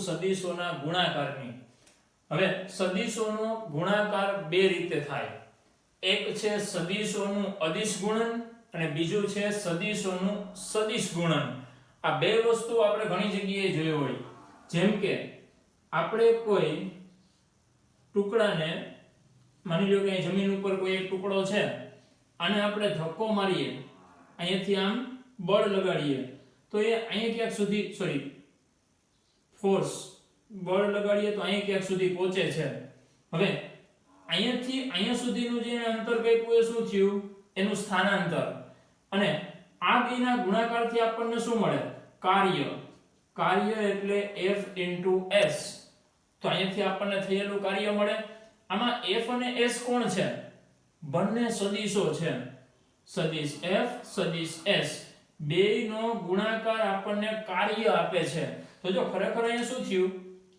સદિશોના ગુણાકારની। હવે સદિશોનો ગુણાકાર બે રીતે થાય, એક છે સદિશોનું અદિશ ગુણન અને બીજું છે સદિશોનું સદિશ ગુણન। આ બે વસ્તુ આપણે ઘણી જગ્યાએ જોઈ હોય, જેમ કે આપણે કોઈ ટુકડાને માની લો કે જમીન ઉપર કોઈ એક ટુકડો છે, આને આપણે ધક્કો મારીએ, અહીંયાથી આમ બળ લગાડીએ તો એ અહીંયા ક્યાંક સુધી ફોર્સ બળ લગાડીએ તો અહીંયા ક્યાંક સુધી પહોંચે છે। હવે અહીંયાથી અહીંયા સુધીનું જે અંતર કાપ્યું એ શું થયું? એનું સ્થાનાંતર। અને આ બેના ગુણાકારથી આપણને શું મળે? કાર્ય। કાર્ય એટલે F * S। તો અહીંયાથી આપણને થયેલું કાર્ય મળે। આમાં F અને S કોણ છે? બંને સદિશો છે, સદિશ F સદિશ S। બેયનો ગુણાકાર આપણને કાર્ય આપે છે। તો જો ખરેખર અહીંયા શું થયું?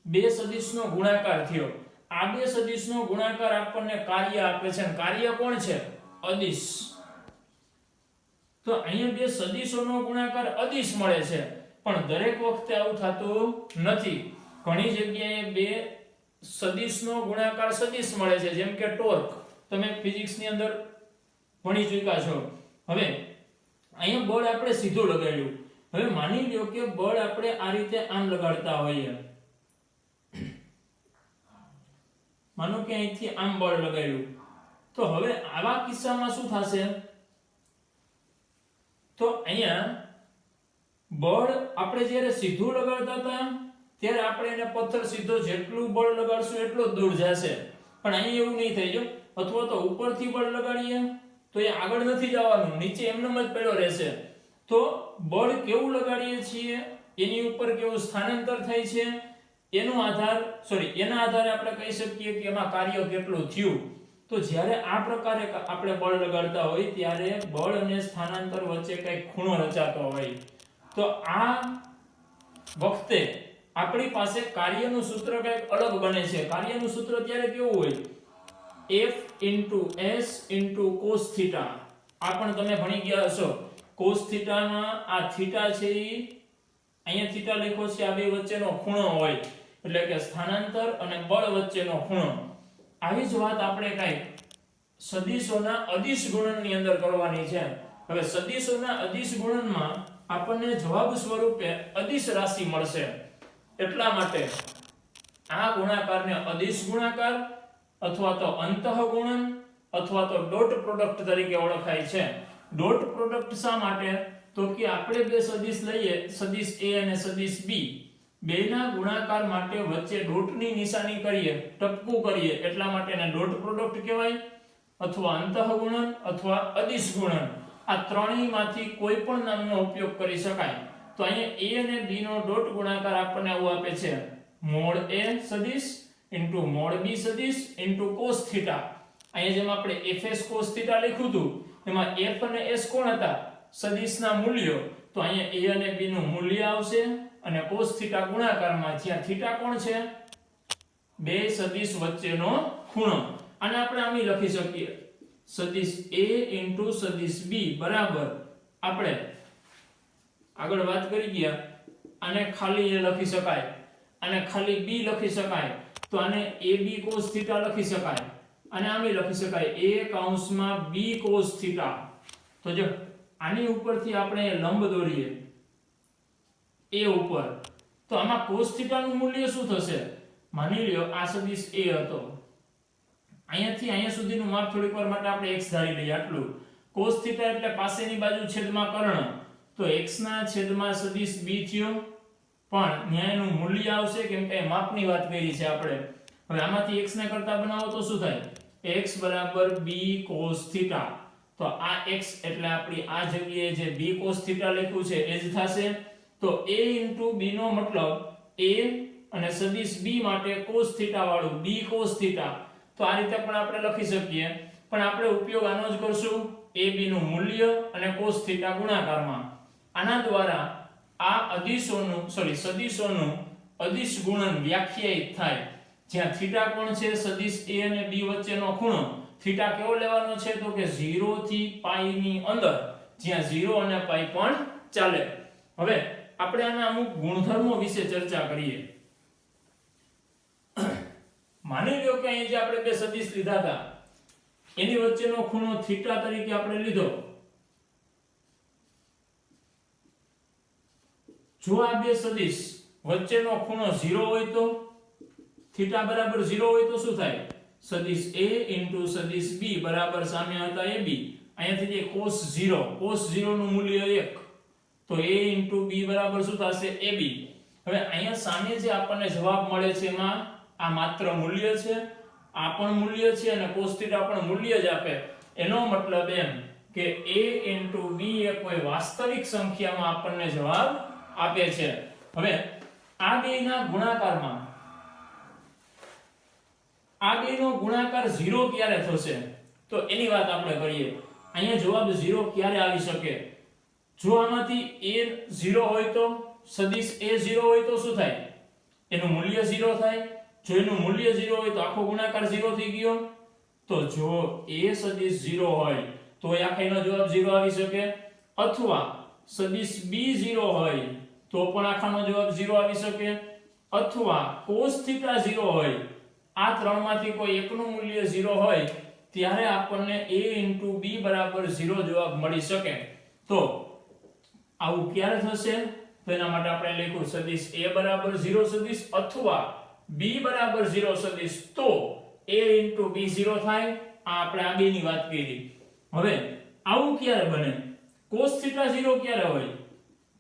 બે સદિશનો ગુણાકાર થયો। આ બે સદિશનો ગુણાકાર આપણને કાર્ય આપે છે અને કાર્ય કોણ છે? અદિશ। તો અહીંયા બે સદિશોનો ગુણાકાર અદિશ મળે છે, પણ દરેક વખતે આવું થતું નથી। ઘણી જગ્યાએ બે સદિશનો ગુણાકાર સદિશ મળે છે, જેમ કે ટોર્ક, તમે ફિઝિક્સની અંદર ભણી ચૂક્યા છો। હવે અહીંયા બળ આપણે સીધું લગાડ્યું। હવે માની લ્યો કે બળ આપણે આ રીતે આમ લગાડતા હોઈએ, માનો કે અહીંથી આમ બળ લગાડ્યું, તો હવે આવા કિસ્સામાં શું થશે? તો અહીંયા બળ આપણે જ્યારે સીધું લગાડતા હતા ત્યારે આપણે એને પથ્થર સીધો જેટલું બળ લગાડશું એટલો જ દૂર જશે, પણ અહીંયા એવું નહીં થઈ જો। અથવા તો ઉપરથી બળ લગાડીએ તો એ આગળ નથી જવાનું, નીચે એમનેમ જ પડ્યો રહેશે। તો બળ કેવું લગાડીએ છીએ એની ઉપર કેવું સ્થાનાંતર થાય છે એના આધારે આપણે કહી શકીએ કે એમાં કાર્ય કેટલું થયું। તો જ્યારે આ પ્રકારે આપણે બળ લગાડતા હોય ત્યારે બળ અને સ્થાનાંતર વચ્ચે કંઈક ખૂણો રચાતો હોય। તો આ વખતે આપણી પાસે કાર્યનું સૂત્ર કંઈક અલગ બને છે। કાર્યનું સૂત્ર ત્યારે કેવું હોય? F * S * cos θ। આ પણ તમે ભણી ગયા હશો। cos θ માં આ થીટા છે એ અહીંયા થીટા લખ્યો છે, આ બે વચ્ચેનો ખૂણો હોય, એટલે કે સ્થાનાંતર અને બળ વચ્ચેનો ખૂણો। આવી જ વાત આપણે કંઈક સદિશોના અદિશ ગુણનની અંદર કરવાની છે। હવે સદિશોના અદિશ ગુણનમાં આપણને જવાબ સ્વરૂપે અદિશ રાશિ મળશે, એટલા માટે આ ગુણાકારને અદિશ ગુણાકાર અથવા તો અંતઃગુણન અથવા તો ડોટ પ્રોડક્ટ તરીકે ઓળખાય છે। ડોટ પ્રોડક્ટ શા માટે? તો કે આપણે બે સદિશ લઈએ, સદિશ A અને સદિશ B, બેના ગુણાકાર માટે વચ્ચે ડોટની નિશાની કરીએ, ટપકું કરીએ, એટલા માટે એને ડોટ પ્રોડક્ટ કહેવાય, અથવા અંતઃગુણન અથવા અદિશ ગુણન। આ ત્રણેયમાંથી કોઈ પણ નામનો ઉપયોગ કરી શકાય। તો અહીંયા A અને B નો ડોટ ગુણાકાર આપણને આવું આપે છે, મોડ A સદિશ * મોડ B સદિશ * cos θ। અહીંયા જેમ આપણે fs cos θ લખ્યું હતું એમાં f અને s કોણ હતા? સદિશના મૂલ્યો। તો અહીંયા a અને b નું મૂલ્ય આવશે અને cos θ ગુણાકારમાં જ્યાં θ કોણ છે? બે સદિશ વચ્ચેનો ખૂણો। આને આપણે આમ લખી શકીએ, સદિશ a * સદિશ b બરાબર, આપણે આગળ વાત કરી ગયા, આને ખાલી a લખી શકાય, આને ખાલી b લખી શકાય, તો આને ab cos θ લખી શકાય, અને આમ લખી શકાય a b cos θ। તો જો આની ઉપરથી આપણે લંબ દોરીએ a ઉપર, તો આમાં cos θ નું મૂલ્ય શું થશે? માની લ્યો આ સદિશ a હતો, અહીંયાથી અહીંયા સુધીનું માપ થોડીક વાર માટે આપણે x ધારી લઈએ, આટલું cos θ એટલે પાસેની બાજુ છેદમાં કર્ણ, તો x ના છેદમાં સદિશ b થયો, પણ ન્યાયનું મૂલ્ય આવશે કેમ કે માપની વાત કરી છે આપણે। હવે આમાંથી x ને કરતા બનાવો તો શું થાય? x = b cos θ। તો આ x એટલે આપણી આ જગ્યાએ જે b cos θ લખ્યું છે એ જ થશે। તો a * b નો મતલબ a અને સદિશ b માટે cos θ વાળું b cos θ। તો આ રીતે પણ આપણે લખી શકીએ, પણ આપણે ઉપયોગ આનો જ કરશું, ab નું મૂલ્ય અને cos θ ગુણાકારમાં। આના દ્વારા આ સદિશોનું અદિશ ગુણન વ્યાખ્યાયિત થાય, જ્યાં થીટા કોણ છે? સદિશ a અને b વચ્ચેનો ખૂણો। થીટા કેવો લેવાનો છે? તો કે 0 થી π ની અંદર, જ્યાં 0 અને π પણ ચાલે। હવે આપણે આના અમુક ગુણધર્મો વિશે ચર્ચા કરીએ। માની લો કે અહીં જે આપણે બે સદિશ લીધા હતા એની વચ્ચેનો ખૂણો થીટા તરીકે આપણે લીધો. જો આ બે સદિશ વચ્ચેનો ખૂણો 0 હોય તો થીટા બરાબર 0 હોય તો શું થાય? સદિશ a * સદિશ b બરાબર સામે હતા ab. અહીંયાથી જે cos 0 નું મૂલ્ય 1 તો a * b બરાબર શું થશે? ab. હવે અહીંયા સામે જે આપણને જવાબ મળે છે એમાં આ માત્ર મૂલ્ય છે, આ પણ મૂલ્ય છે અને cos θ પણ મૂલ્ય જ આપે. એનો મતલબ એમ કે a * b એ કોઈ વાસ્તવિક સંખ્યામાં આપણને જવાબ આપે છે. હવે આ બેના ગુણાકારમાં આ બેનો ગુણાકાર 0 ક્યારે થશે તો એની વાત આપણે કરીએ. અહીંયા જવાબ 0 ક્યારે આવી શકે? જો આમાંથી a 0 હોય તો સદિશ a 0 હોય તો શું થાય? એનું મૂલ્ય 0 થાય. જો એનું મૂલ્ય 0 હોય તો આખો ગુણાકાર 0 થઈ ગયો. તો જો a સદિશ 0 હોય તો આખાનો જવાબ 0 આવી શકે, અથવા સદિશ b 0 હોય તો પણ આખાનો જવાબ 0 આવી શકે, અથવા cos θ 0 હોય. આ ત્રણમાંથી કોઈ એકનું મૂલ્ય 0 હોય ત્યારે આપણને a * b બરાબર 0 જવાબ મળી શકે. તો આવું ક્યારે થશે? તો એના માટે આપણે લખ્યું સદિશ a બરાબર 0 સદિશ અથવા b બરાબર 0 સદિશ તો a * b 0 થાય. આ આપણે આ બેની વાત કરી. હવે આવું ક્યારે બને? cos θ 0 ક્યારે હોય?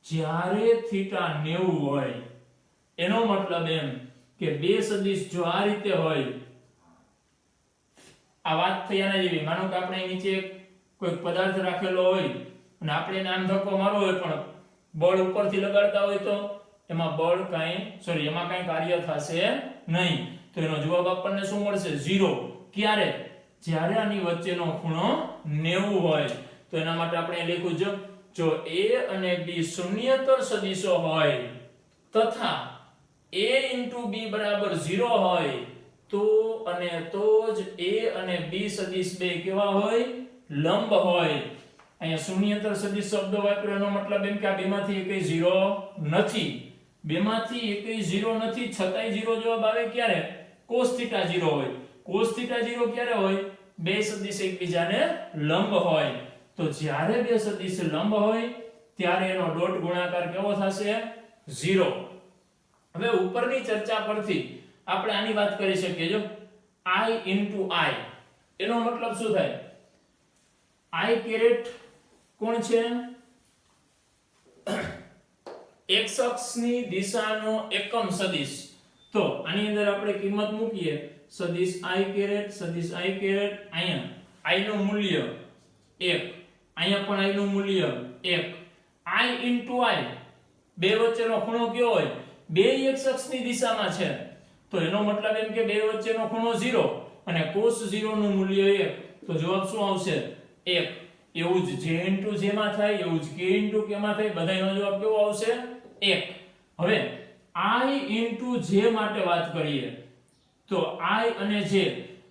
જ્યારે θ 90 હોય. એનો મતલબ એમ કે બે સદિશ જો આ રીતે હોય, આ વાત થઈ આના જેવી. માનો કે આપણે નીચે કોઈ પદાર્થ રાખેલો હોય અને આપણે એને આમ ધક્કો મારવો હોય પણ બળ ઉપરથી લગાડતા હોય તો એમાં એમાં કાંઈ કાર્ય થશે નહીં. તો એનો જવાબ આપણને શું મળશે? 0. ક્યારે? જ્યારે આની વચ્ચેનો ખૂણો 90 હોય. તો એના માટે આપણે લખ્યું જો a અને b શૂન્યતર સદિશો હોય તથા a * b બરાબર 0 હોય તો જ a અને b સદિશ બે કેવા હોય? લંબ હોય. અહીંયા શૂન્યતર સદિશ શબ્દ વાપર્યો એનો મતલબ એમ કે આ બેમાંથી એકેય 0 નથી. બેમાંથી એકેય 0 નથી છતાંય 0 જવાબ આવે ક્યારે? cos θ 0 હોય. cos θ 0 ક્યારે હોય? બે સદિશ એકબીજાને લંબ હોય. તો જ્યારે બે સદિશ લંબ હોય ત્યારે એનો ડોટ ગુણાકાર કેવો થશે? 0. હવે ઉપરની ચર્ચા પરથી આપણે આની વાત કરી શકીએ. જો i * i એનો મતલબ શું થાય? i કેરેટ કોણ છે? x અક્ષની દિશાનો એકમ સદિશ. તો આની અંદર આપણે કિંમત મૂકીએ સદિશ i કેરેટ અહીંયા i નું મૂલ્ય 1, અહીંયા પણ i નું મૂલ્ય 1. i * i બે વચ્ચેનો ખૂણો કયો હોય? બે x અક્ષની દિશામાં છે તો એનો મતલબ એમ કે બે વચ્ચેનો ખૂણો 0 અને cos 0 નું મૂલ્ય 1. તો જવાબ શું આવશે? 1. એવું જ j * j માં થાય, એવું જ k * k માં થાય, બધાયનો જવાબ કેવો આવશે? 1. હવે i * j માટે વાત કરીએ તો i અને j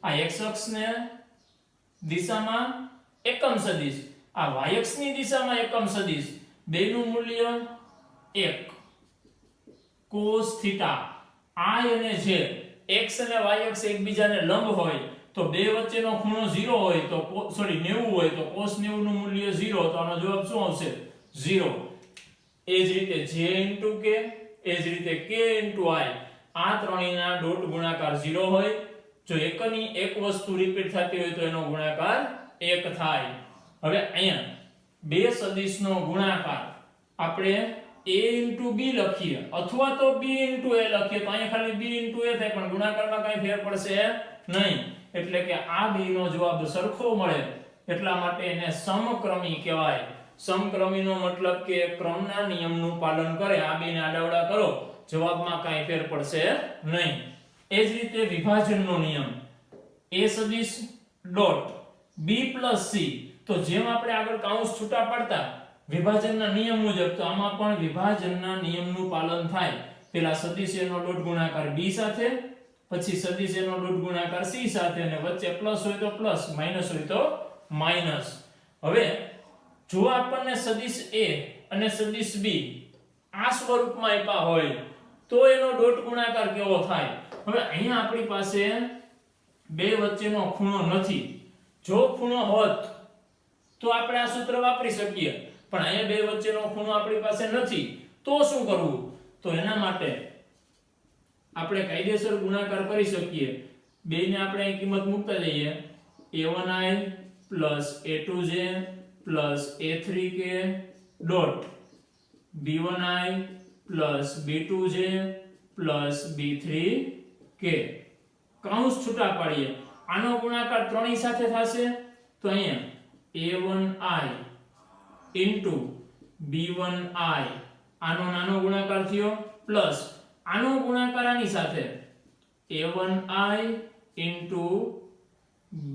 આ x અક્ષને દિશામાં એકમ સદિશ, આ y અક્ષની દિશામાં એકમ સદિશ, બેનું મૂલ્ય 1. cos θ i અને j x અને y અક્ષ એકબીજાને લંબ હોય તો બે વચ્ચેનો ખૂણો 0 હોય તો 90 હોય તો cos 90 નું મૂલ્ય 0. તો આનો જવાબ શું આવશે? 0. એ જ રીતે j * k, એ જ રીતે k * i આ ત્રણેયના ડોટ ગુણાકાર 0 હોય. જો એકની એક વસ્તુ રિપીટ થતી હોય તો એનો ગુણાકાર 1 થાય. હવે અહીંયા બે સદિશનો ગુણાકાર આપણે a * b લખીએ અથવા તો b * a લખીએ તો અહીંયા ખાલી b * a થાય પણ ગુણાકારમાં કાંઈ ફેર પડશે નહીં. એટલે કે આ બેનો જવાબ સરખો મળે એટલા માટે એને સમક્રમી કહેવાય. સમક્રમીનો મતલબ કે ક્રમના નિયમનું પાલન કરે. આ બેને આડાવડા કરો જવાબમાં કાંઈ ફેર પડશે નહીં. એ જ રીતે વિભાજનનો નિયમ a સદિશ ડોટ b + c. તો જેમ આપણે આગળ કૌંસ છૂટા પાડતા વિભાજનના નિયમ મુજબ તો આમાં પણ વિભાજનના નિયમનું પાલન થાય. પેલા સદિશ a નો ડોટ ગુણાકાર b સાથે, પછી સદિશ a નો ડોટ ગુણાકાર c સાથે અને વચ્ચે પ્લસ હોય તો પ્લસ, માઈનસ હોય તો માઈનસ. હવે જો આપણને સદિશ a અને સદિશ b આ સ્વરૂપમાં આપ્યા હોય તો એનો ડોટ ગુણાકાર કેવો થાય? હવે અહીંયા આપણી પાસે બે વચ્ચેનો ખૂણો નથી. જો ખૂણો હોત તો આપણે આ સૂત્ર વાપરી શકીએ, પણ અહીંયા બે વચ્ચેનો ખૂણો આપણી પાસે નથી. તો શું કરવું? તો એના માટે આપણે કાયદેસર ગુણાકાર કરી શકીએ. બેને આપણે અહીં કિંમત મૂકતા જઈએ. a1i + a2j + a3k dot b1i + b2j + b3k કૌંસ છૂટા પાડીએ. આનો ગુણાકાર 3 સાથે થશે તો અહીંયા a1i * b1i આનો નાનો ગુણાકાર થયો પ્લસ આનો ગુણાકાર આની સાથે a1i *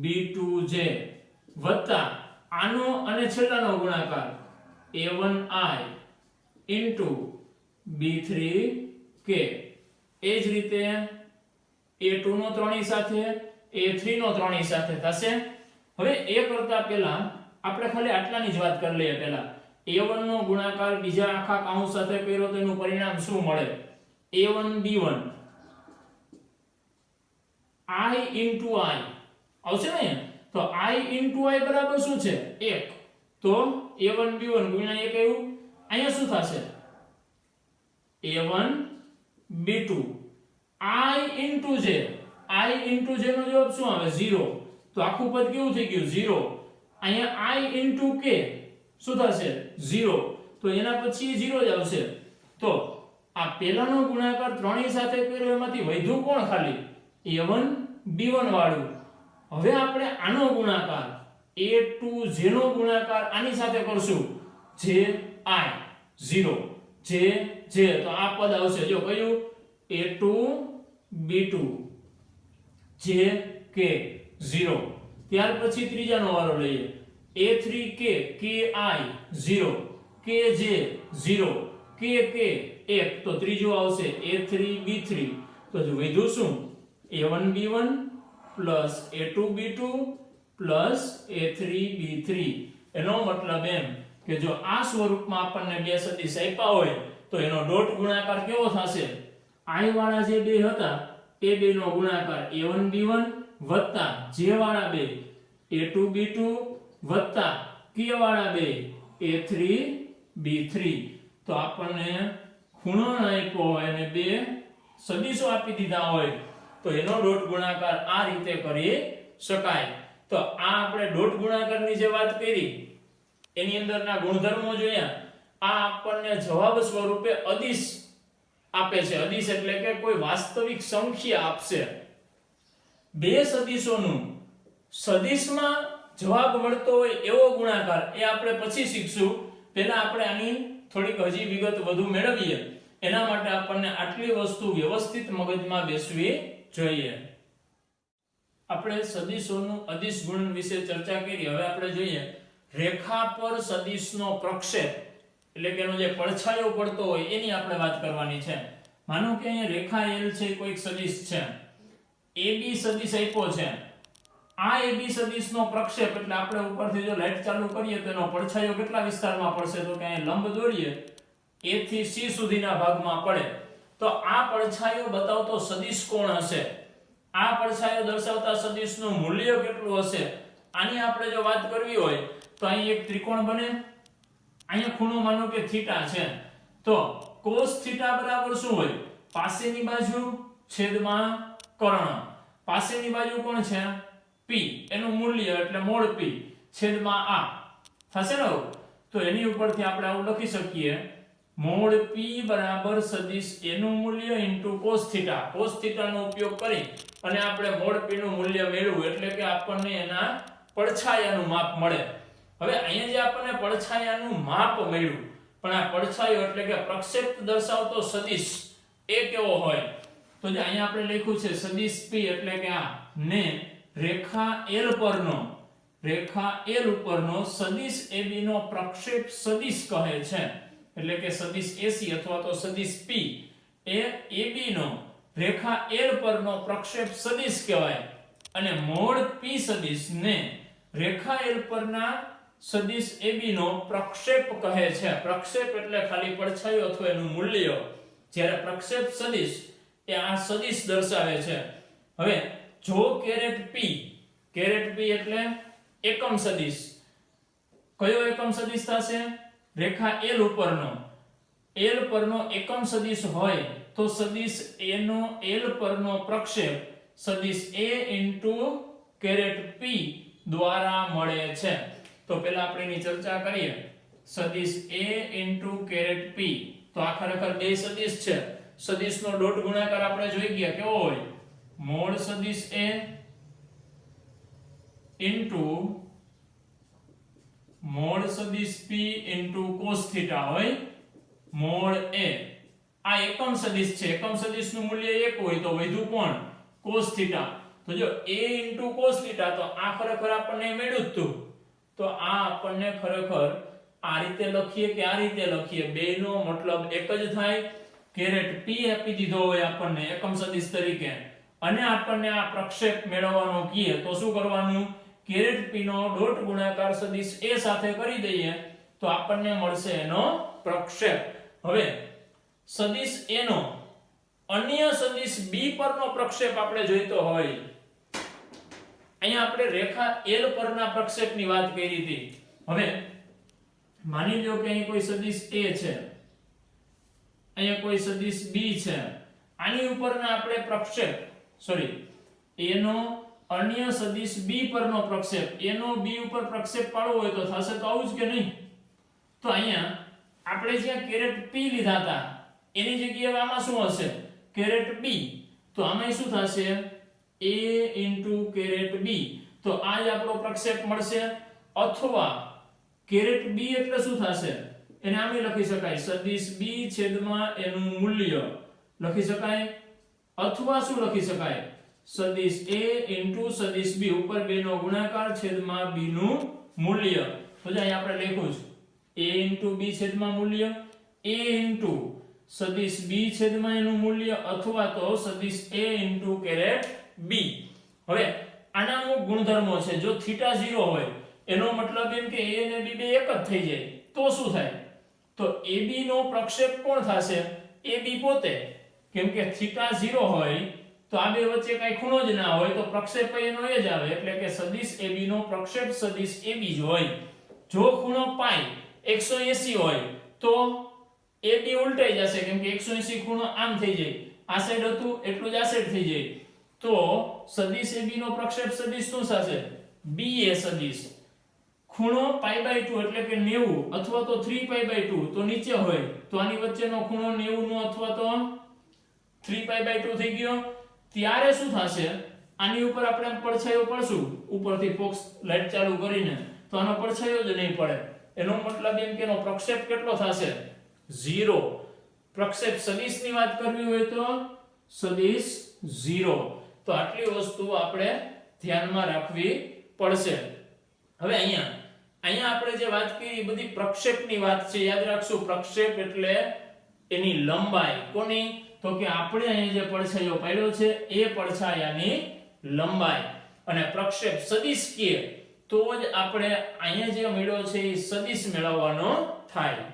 b2j વત્તા આનો અને છેલ્લાનો ગુણાકાર a1i * b3k. એ જ રીતે a2 નો 3 સાથે a3 નો 3 સાથે થશે. હવે એ કરતા પહેલા આપણે ખાલી આટલાની જ વાત કરી લઈએ. પહેલા a1 નો ગુણાકાર બીજા આખા કૌંસ સાથે કર્યો તો એનું પરિણામ શું મળે? a1 b1 i * i આવશે ને? તો i * i બરાબર શું છે? 1. તો a1 b1 ગુણ્યા 1 આવ્યું. અહીંયા શું થશે? a1 b2 i * j. i * j નો જવાબ શું આવે? 0. તો આખું પદ કેવું થઈ ગયું? 0. અહીંયા i * k શું થશે? 0. તો એના પછી 0 જ આવશે. તો આ પહેલાનો ગુણાકાર 3 સાથે કર્યો એમાંથી વધ્યું કોણ? ખાલી a1 b1 વાળું. હવે આપણે આનો ગુણાકાર a2j નો ગુણાકાર આની સાથે કરશું. j i 0 j તો આ પદ આવશે. જો કયું? a2 b2 j k 0. ત્યાર પછી ત્રીજાનો વારો લઈએ. a3k ki 0 kj 0 kk 1. તો ત્રીજો આવશે a3 b3. તો જો વધ્યું શું? a1 b1 + a2 b2 + a3 b3. એનો મતલબ એમ કે જો આ સ્વરૂપમાં આપણને બે સદિશ આપ્યા હોય તો એનો ડોટ ગુણાકાર કેવો થશે? i વાળા જે બે હતા એ બે નો ગુણાકાર a1 b1 વત્તા j વાળા બે a2 b2 વત્તા k વાળા બે a3 b3. તો આપણને ખૂણો આપ્યો હોય અને બે સદિશો આપી દીધા હોય તો એનો ડોટ ગુણાકાર આ રીતે કરી શકાય. તો આ આપણે ડોટ ગુણાકારની જે વાત કરી એની અંદરના ગુણધર્મો જોયા. આ આપણને જવાબ સ્વરૂપે અદિશ આપે છે. અદિશ એટલે કે કોઈ વાસ્તવિક સંખ્યા આપશે. બે સદિશોનું સદિશમાં જવાબ મળતો હોય એવો ગુણાકાર એ આપણે પછી શીખશું. પહેલા આપણે આની થોડીક હજી વિગત વધુ મેળવીએ. એના માટે આપણને આટલી વસ્તુ વ્યવસ્થિત મગજમાં બેસવી જોઈએ. આપણે સદિશોનું અદિશ ગુણન વિશે ચર્ચા કરી. હવે આપણે જોઈએ રેખા પર સદિશનો પ્રક્ષેપ એટલે કે એનો જે પડછાયો પડતો હોય એની આપણે વાત કરવાની છે. માનો કે અહીંયા રેખા L છે, કોઈક સદિશ છે. AB સદિશ આપ્યો છે. આ AB સદિશનો પ્રક્ષેપ એટલે આપણે ઉપરથી જો લાઈટ ચાલુ કરીએ તો એનો પડછાયો કેટલા વિસ્તારમાં પડશે? તો કે અહીં લંબ દોરીએ A થી C સુધીના ભાગમાં પડે. તો આ પડછાયો બતાવતો સદિશ કોણ હશે? આ પડછાયો દર્શાવતા સદિશનું મૂલ્ય કેટલું હશે? આની આપણે જો વાત કરવી હોય તો અહીં એક ત્રિકોણ બને. અહીંયા ખૂણો માનો કે થીટા છે. તો cos થીટા બરાબર શું હોય? પાસેની બાજુ છેદમાં કર્ણ. પાસેની બાજુ કોણ છે? p. એનું મૂલ્ય એટલે મોડ p છેદમાં આ થશે ને. તો એની ઉપરથી આપણે આવું લખી શકીએ મોડ p બરાબર સદિશ એનું મૂલ્ય * cos થીટા. cos થીટા નો ઉપયોગ કરી અને આપણે મોડ p નું મૂલ્ય મેળવવું એટલે કે આપણને એના પડછાયાનું માપ મળે. હવે અહીંયા જે આપણને પડછાયાનું માપ મળ્યું પણ આ પડછાયો એટલે કે પ્રક્ષેપ દર્શાવતો સદિશ એ કેવો હોય? તો જે અહીંયા આપણે લખ્યું છે સદિશ p એટલે કે આ ને રેખા L ઉપરનો સદિશ AB નો પ્રક્ષેપ સદિશ કહે છે. એટલે કે સદિશ AC અથવા તો સદિશ P એ AB નો રેખા L પરનો પ્રક્ષેપ સદિશ કહેવાય. અને મોડ P સદિશ ને રેખા L પરના સદિશ AB નો પ્રક્ષેપ કહે છે. પ્રક્ષેપ એટલે ખાલી પડછાયો અથવા એનું મૂલ્ય. જ્યારે પ્રક્ષેપ સદિશ એ આ સદિશ દર્શાવે છે. હવે જો કેરેટ p એટલે એકમ સદિશ, કયો એકમ સદિશ થશે? રેખા L પરનો એકમ સદિશ હોય તો સદિશ a નો L પરનો પ્રક્ષેપ સદિશ a કેરેટ p દ્વારા મળે છે. તો પહેલા આપણે એની ચર્ચા કરીએ. સદિશ a કેરેટ p, તો આ ખરેખર બે સદિશ છે. સદિશનો ડોટ ગુણાકાર આપણે જોઈ ગયા કેવો હોય? મોડ સદિશ a મોડ સદિશ p cos થીટા હોય મોડ a. આ એકમ સદિશ છે. એકમ સદિશનું મૂલ્ય 1 હોય તો વધુ કોણ? cos theta. તો જો a cos થીટા, તો આ ખરેખર આપણને મળ્યું જ હતું. તો આ આપણને ખરેખર આ રીતે લખીએ કે આ રીતે લખીએ, બેનો મતલબ એક જ થાય. કેરેટ p આપી દીધો હોય આપણને એકમ સદિશ તરીકે, અને આપણને આ પ્રક્ષેપ મેળવવાનો કીએ તો શું કરવાનું? કેરેટ p નો ડોટ ગુણાકાર સદિશ a સાથે કરી દઈએ તો આપણને મળશે એનો પ્રક્ષેપ. હવે સદિશ a નો અન્ય સદિશ b પરનો પ્રક્ષેપ આપણે જોઈતો હોય. અહીંયા આપણે રેખા L પરના પ્રક્ષેપની વાત કરી હતી. હવે માની લો કે અહીં કોઈ સદિશ a છે, અહીંયા કોઈ સદિશ b છે, આની ઉપરના આપણે પ્રક્ષેપ a નો અન્ય સદિશ b પરનો પ્રક્ષેપ, a નો b ઉપર પ્રક્ષેપ પાડવો હોય તો થશે તો આવું જ કે નહીં? તો અહીંયા આપણે જ્યાં કેરેટ p લીધા હતા એની જગ્યાએ આમાં શું હશે? Caret b. તો આમાં શું થશે? a caret b. તો આ જ આપણો પ્રક્ષેપ મળશે. અથવા કેરેટ b એટલે શું થશે? એને આમ લખી શકાય સદિશ b છેદમાં એનું મૂલ્ય લખી શકાય. અથવા શું લખી શકાય? સદિશ a સદિશ b ઉપર 2 નો ગુણાકાર છેદમાં b નું મૂલ્ય. તો જો અહીં આપણે લખ્યું છે a b છેદમાં મૂલ્ય, a સદિશ b છેદમાં એનું મૂલ્ય, અથવા તો સદિશ a કેરેટ b. હવે આના અમુક ગુણધર્મો છે. જો થીટા 0 હોય એનો મતલબ એમ કે a અને b બે એક જ થઈ જાય તો શું થાય? તો ab નો પ્રક્ષેપ કોણ થશે? ab પોતે. કેમ કે થીટા 0 હોય તો આ બે વચ્ચે કઈ ખૂણો જ ના હોય તો પ્રક્ષેપ એનો એ જ આવે. એટલે કે સદિશ ab નો પ્રક્ષેપ સદિશ ab જ હોય. જો ખૂણો પાઈ 180 હોય તો ab ઉલટાઈ જશે, કેમ કે 180 ખૂણો આમ થઈ જાય, આ સાઈડ હતું એટલું જ આ સાઈડ થઈ જાય. તો સદિશ ab નો પ્રક્ષેપ સદિશ શું થશે? ba સદિશ. ખૂણો π/2 એટલે કે 90 અથવા તો 3π/2 તો નીચે હોય તો આની વચ્ચેનો ખૂણો 90 નો અથવા તો 3π/2 થઈ ગયો. ત્યારે શું થશે? આની ઉપર આપણે પડછાયો પડશું ઉપરથી ફોક્સ લાઈટ ચાલુ કરીને, તો આનો પડછાયો જ નહીં પડે. એનો મતલબ એમ કે એનો પ્રક્ષેપ કેટલો થશે? 0. પ્રક્ષેપ સદિશની વાત કરવી હોય તો સદિશ 0. તો આટલી વસ્તુ આપણે ધ્યાનમાં રાખવી પડશે. હવે અહીંયા આપણે જે વાત કરી બધી પ્રક્ષેપની વાત છે. યાદ રાખશું પ્રક્ષેપ એટલે એની લંબાઈ. કોની? તો કે આપણે અહીંયા જે પડછાયો પાડ્યો છે એ પડછાયાની લંબાઈ. અને પ્રક્ષેપ સદિશ કે તો જ આપણે અહીંયા જે મળ્યો છે એ સદિશ મેળવવાનો થાય.